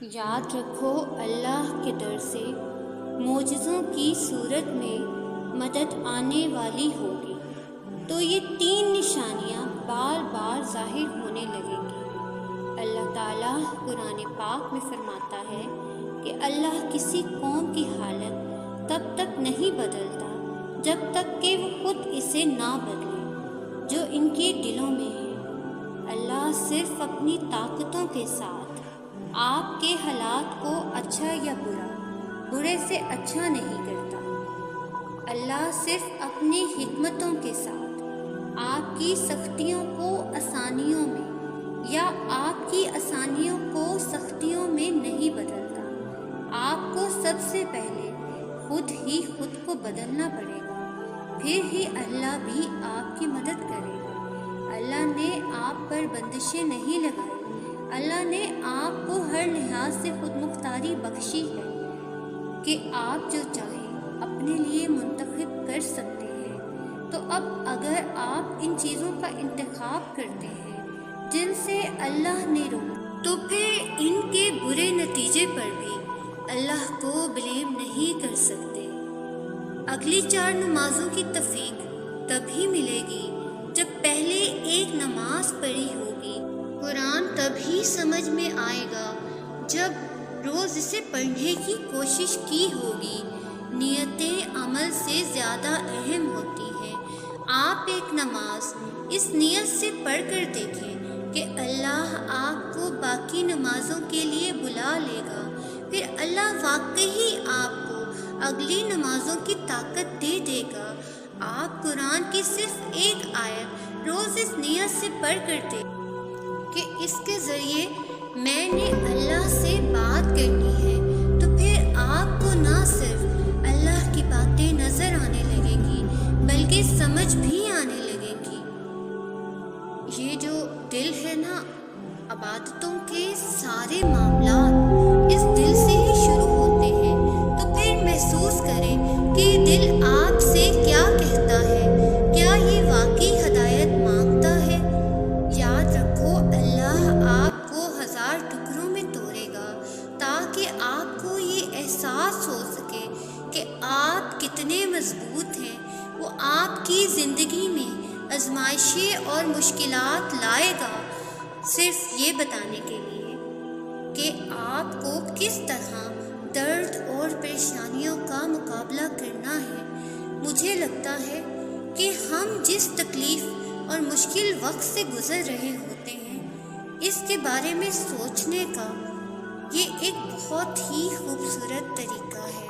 یاد رکھو اللہ کے در سے معجزوں کی صورت میں مدد آنے والی ہوگی تو یہ 3 نشانیاں بار بار ظاہر ہونے لگیں گی۔ اللہ تعالیٰ قرآن پاک میں فرماتا ہے کہ اللہ کسی قوم کی حالت تب تک نہیں بدلتا جب تک کہ وہ خود اسے نہ بدلے جو ان کے دلوں میں ہے۔ اللہ صرف اپنی طاقتوں کے ساتھ آپ کے حالات کو اچھا یا برے سے اچھا نہیں کرتا۔ اللہ صرف اپنی حکمتوں کے ساتھ آپ کی سختیوں کو آسانیوں میں یا آپ کی آسانیوں کو سختیوں میں نہیں بدلتا۔ آپ کو سب سے پہلے خود کو بدلنا پڑے گا، پھر ہی اللہ بھی آپ کی مدد کرے گا۔ اللہ نے آپ پر بندشیں نہیں لگائی، اللہ نے آپ کو ہر لحاظ سے خود مختاری بخشی ہے کہ آپ جو چاہیں اپنے لیے منتخب کر سکتے ہیں۔ تو اب اگر آپ ان چیزوں کا انتخاب کرتے ہیں جن سے اللہ نے روکا تو پھر ان کے برے نتیجے پر بھی اللہ کو بلیم نہیں کر سکتے۔ اگلی 4 نمازوں کی توفیق تبھی ملے گی جب پہلے ایک نماز پڑھی ہوگی۔ قرآن تبھی سمجھ میں آئے گا جب روز اسے پڑھنے کی کوشش کی ہوگی۔ نیتیں عمل سے زیادہ اہم ہوتی ہیں۔ آپ ایک نماز اس نیت سے پڑھ کر دیکھیں کہ اللہ آپ کو باقی نمازوں کے لیے بلا لے گا، پھر اللہ واقعی آپ کو اگلی نمازوں کی طاقت دے گا۔ آپ قرآن کی صرف ایک آیت روز اس نیت سے پڑھ کر دیکھیں کہ اس کے ذریعے میں نے اللہ سے بات کرنی ہے، تو پھر آپ کو نہ صرف اللہ کی باتیں نظر آنے لگیں گی بلکہ سمجھ بھی آنے لگیں گی۔ یہ جو دل ہے نا، عبادتوں کے سارے معاملات اس دل سے ہی شروع ہوتے ہیں، تو پھر محسوس کریں کہ دل آپ سے کیا کہتا ہے، کیا یہ واقعی ہدایت مانگتا ہے۔ یاد رکھو اللہ آپ کو 1000 ٹکڑوں میں توڑے گا تاکہ آپ کو یہ احساس ہو سکے کہ آپ کتنے مضبوط ہیں۔ وہ آپ کی زندگی میں آزمائشیں اور مشکلات لائے گا صرف یہ بتانے کے لیے کہ آپ کو کس طرح درد اور پریشانیوں کا مقابلہ کرنا ہے۔ مجھے لگتا ہے کہ ہم جس تکلیف اور مشکل وقت سے گزر رہے ہوتے ہیں اس کے بارے میں سوچنے کا یہ ایک بہت ہی خوبصورت طریقہ ہے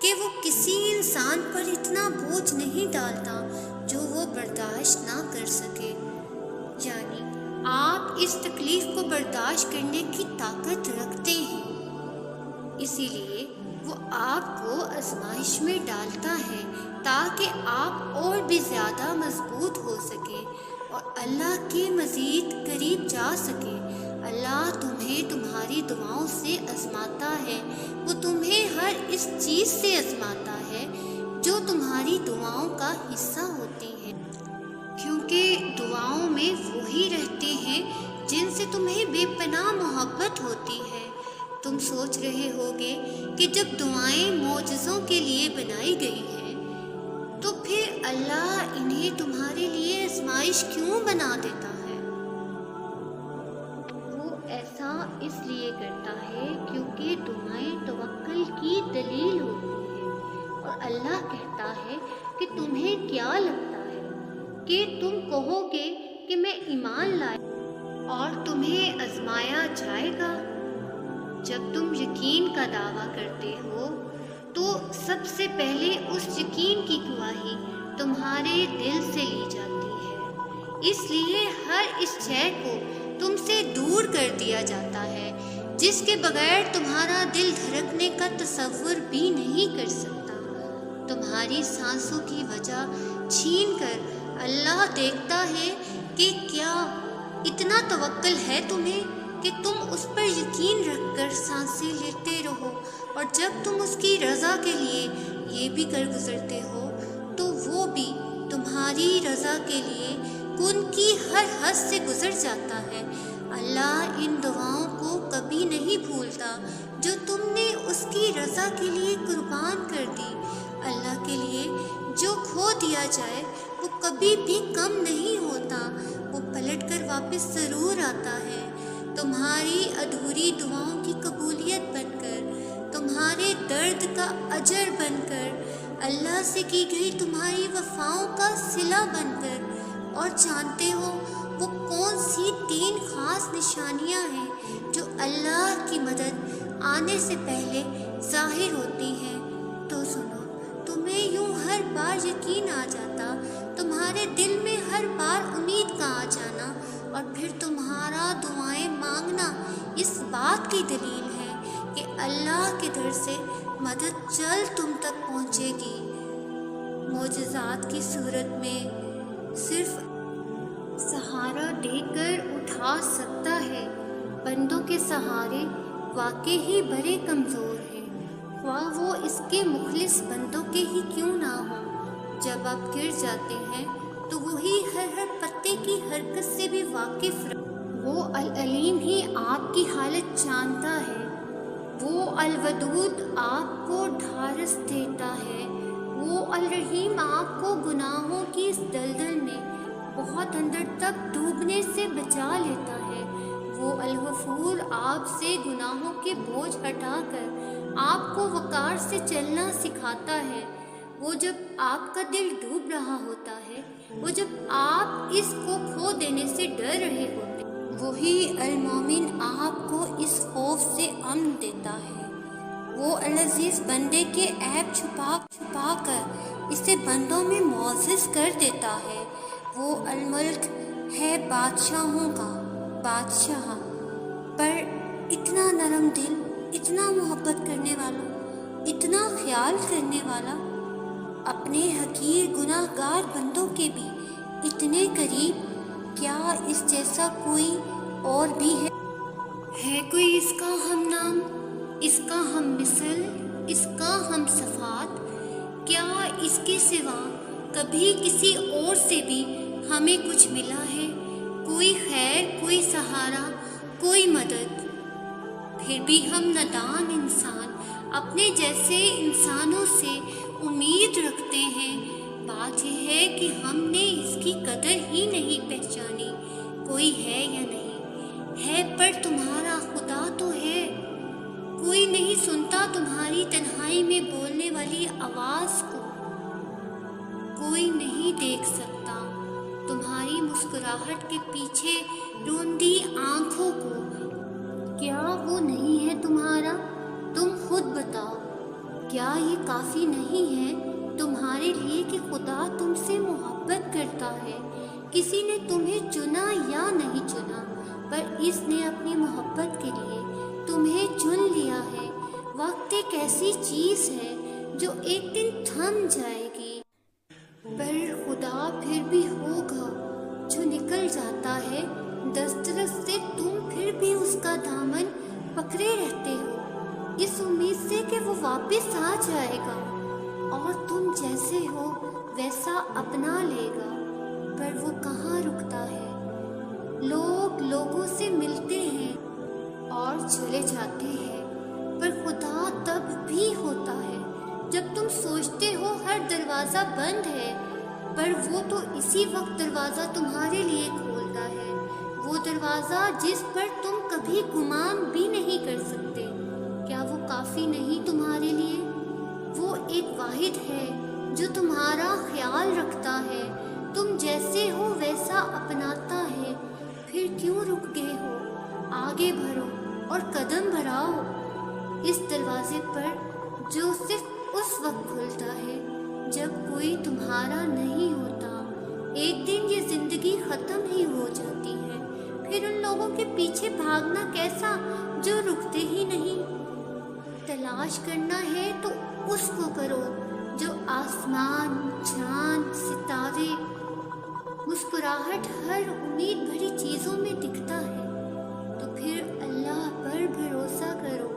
کہ وہ کسی انسان پر اتنا بوجھ نہیں ڈالتا جو وہ برداشت نہ کر سکے۔ یعنی آپ اس تکلیف کو برداشت کرنے کی طاقت رکھتے ہیں، اسی لیے وہ آپ کو آزمائش میں ڈالتا ہے تاکہ آپ اور بھی زیادہ مضبوط ہو سکے اور اللہ کے مزید قریب جا سکے۔ اللہ تمہیں تمہاری دعاؤں سے آزماتا ہے، وہ تمہیں ہر اس چیز سے آزماتا ہے جو تمہاری دعاؤں کا حصہ ہوتی ہے، کیونکہ دعاؤں میں وہی رہتے ہیں جن سے تمہیں بے پناہ محبت ہوتی ہے۔ تم سوچ رہے ہوگے کہ جب دعائیں معجزوں کے لیے بنائی گئی ہیں تو پھر اللہ انہیں تمہارے لیے آزمائش کیوں بنا دیتا ہے؟ وہ ایسا اس لیے کرتا ہے کیونکہ دعائیں توکل کی دلیل ہوتی ہیں، اور اللہ کہتا ہے کہ تمہیں کیا لگتا ہے کہ تم کہو گے کہ میں ایمان لایا اور تمہیں آزمایا جائے گا؟ جب تم یقین کا دعویٰ کرتے ہو تو سب سے پہلے اس یقین کی گواہی تمہارے دل سے لی جاتی ہے، اس لیے ہر اس شے کو تم سے دور کر دیا جاتا ہے جس کے بغیر تمہارا دل دھڑکنے کا تصور بھی نہیں کر سکتا۔ تمہاری سانسوں کی وجہ چھین کر اللہ دیکھتا ہے کہ کیا اتنا توکل ہے تمہیں کہ تم اس پر یقین رکھ کر سانسیں لیتے رہو، اور جب تم اس کی رضا کے لیے یہ بھی کر گزرتے ہو تو وہ بھی تمہاری رضا کے لیے ان کی ہر حد سے گزر جاتا ہے۔ اللہ ان دعاؤں کو کبھی نہیں بھولتا کی رضا کے لیے قربان کر دی۔ اللہ کے لیے جو کھو دیا جائے وہ کبھی بھی کم نہیں ہوتا، وہ پلٹ کر واپس ضرور آتا ہے۔ تمہاری ادھوری دعاؤں کی قبولیت بن کر، تمہارے درد کا اجر بن کر، اللہ سے کی گئی تمہاری وفاؤں کا صلہ بن کر۔ اور جانتے ہو وہ کون سی 3 خاص نشانیاں ہیں جو اللہ کی مدد آنے سے پہلے ظاہر ہوتی ہیں؟ تو سنو، تمہیں یوں ہر بار یقین آ جاتا، تمہارے دل میں ہر بار امید کا آ جانا، اور پھر تمہارا دعائیں مانگنا اس بات کی دلیل ہے کہ اللہ کے در سے مدد جلد تم تک پہنچے گی۔ معجزات کی صورت میں صرف سہارا دے کر اٹھا سکتا ہے۔ بندوں کے سہارے واقعی ہی بڑے کمزور ہیں، خواہ وہ اس کے مخلص بندوں کے ہی کیوں نہ ہوں۔ جب آپ گر جاتے ہیں تو وہی ہر پتے کی حرکت سے بھی واقف وہ العلیم ہی آپ کی حالت جانتا ہے، وہ الودود آپ کو ڈھارس دیتا ہے، وہ الرحیم آپ کو گناہوں کی اس دلدل میں بہت اندر تک ڈوبنے سے بچا لیتا ہے، وہ الغفور آپ سے گناہوں کے بوجھ ہٹا کر آپ کو وقار سے چلنا سکھاتا ہے، وہ جب آپ کا دل ڈوب رہا ہوتا ہے، وہ جب آپ اس کو کھو دینے سے ڈر رہے ہوتے ہیں، وہی المومن آپ کو اس خوف سے امن دیتا ہے، وہ العزیز بندے کے عیب چھپا کر اسے بندوں میں معزز کر دیتا ہے، وہ الملک ہے بادشاہوں کا بادشاہ، پر اتنا نرم دل، اتنا محبت کرنے والا، اتنا خیال کرنے والا، اپنے حقیر گناہ گار بندوں کے بھی اتنے قریب۔ کیا اس جیسا کوئی اور بھی ہے کوئی اس کا ہم نام، اس کا ہم مثل، اس کا ہم صفات؟ کیا اس کے سوا کبھی کسی اور سے بھی ہمیں کچھ ملا ہے؟ کوئی خیر، کوئی سہارا، کوئی مدد؟ پھر بھی ہم نادان انسان اپنے جیسے انسانوں سے امید رکھتے ہیں۔ بات یہ ہے کہ ہم نے اس کی قدر ہی نہیں پہچانی۔ کوئی ہے یا نہیں ہے، پر تمہارا خدا تو ہے۔ کوئی نہیں سنتا تمہاری تنہائی میں بولنے والی آواز کو، کوئی نہیں دیکھ سکتا تمہاری مسکراہٹ کے پیچھے روندی آنکھوں کو۔ کیا وہ نہیں ہے تمہارا؟ تم خود بتاؤ، کیا یہ کافی نہیں ہے تمہارے لیے کہ خدا تم سے محبت کرتا ہے؟ کسی نے تمہیں چنا یا نہیں چنا، پر اس نے اپنی محبت کے لیے تمہیں چن لیا ہے۔ وقت ایک ایسی چیز ہے جو ایک دن تھم جائے گی، پر خدا پھر بھی ہوگا جو نکل جاتا ہے دسترس سے، تم پھر بھی اس کا دامن پکڑے رہتے ہو، اس امید سے کہ وہ واپس آ جائے گا اور تم جیسے ہو ویسا اپنا لے گا۔ پر وہ کہاں رکتا ہے؟ لوگ لوگوں سے ملتے ہیں اور چلے جاتے ہیں، پر خدا تب بھی ہوتا ہے جب تم سوچتے ہو ہر دروازہ بند ہے، پر وہ تو اسی وقت دروازہ تمہارے لیے کھولتا ہے، وہ دروازہ جس پر تم کبھی گمان بھی نہیں کر سکتے۔ کیا وہ کافی نہیں تمہارے لیے؟ وہ ایک واحد ہے جو تمہارا خیال رکھتا ہے، تم جیسے ہو ویسا اپناتا ہے، پھر کیوں رک گئے ہو؟ آگے بڑھو اور قدم بڑھاؤ اس دروازے پر جو صرف اس وقت کھلتا ہے جب کوئی تمہارا نہیں ہوتا۔ ایک دن یہ زندگی ختم ہی ہو جاتی ہے، پھر ان لوگوں کے پیچھے بھاگنا کیسا جو رکتے ہی نہیں۔ تلاش کرنا ہے تو اس کو کرو جو آسمان، چاند، ستارے، مسکراہٹ، ہر امید بھری چیزوں میں دکھتا ہے۔ تو پھر اللہ پر بھروسہ کرو،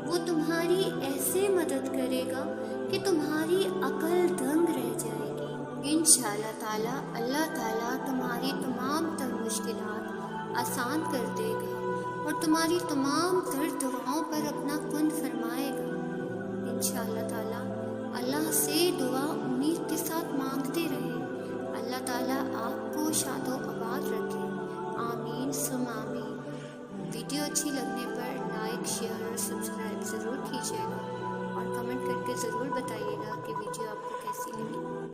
وہ تمہاری ایسے مدد کرے گا کہ تمہاری عقل دنگ رہ جائے گی۔ انشاءاللہ تعالیٰ اللہ تعالیٰ تمہاری تمام تر مشکلات آسان کر دے گا اور تمہاری تمام تر دعاؤں پر اپنا کن فرمائے گا۔ اچھی لگنے پر لائک، شیئر اور سبسکرائب ضرور کیجیے گا، اور کمنٹ کر کے ضرور بتائیے گا کہ ویڈیو آپ کو کیسی لگی۔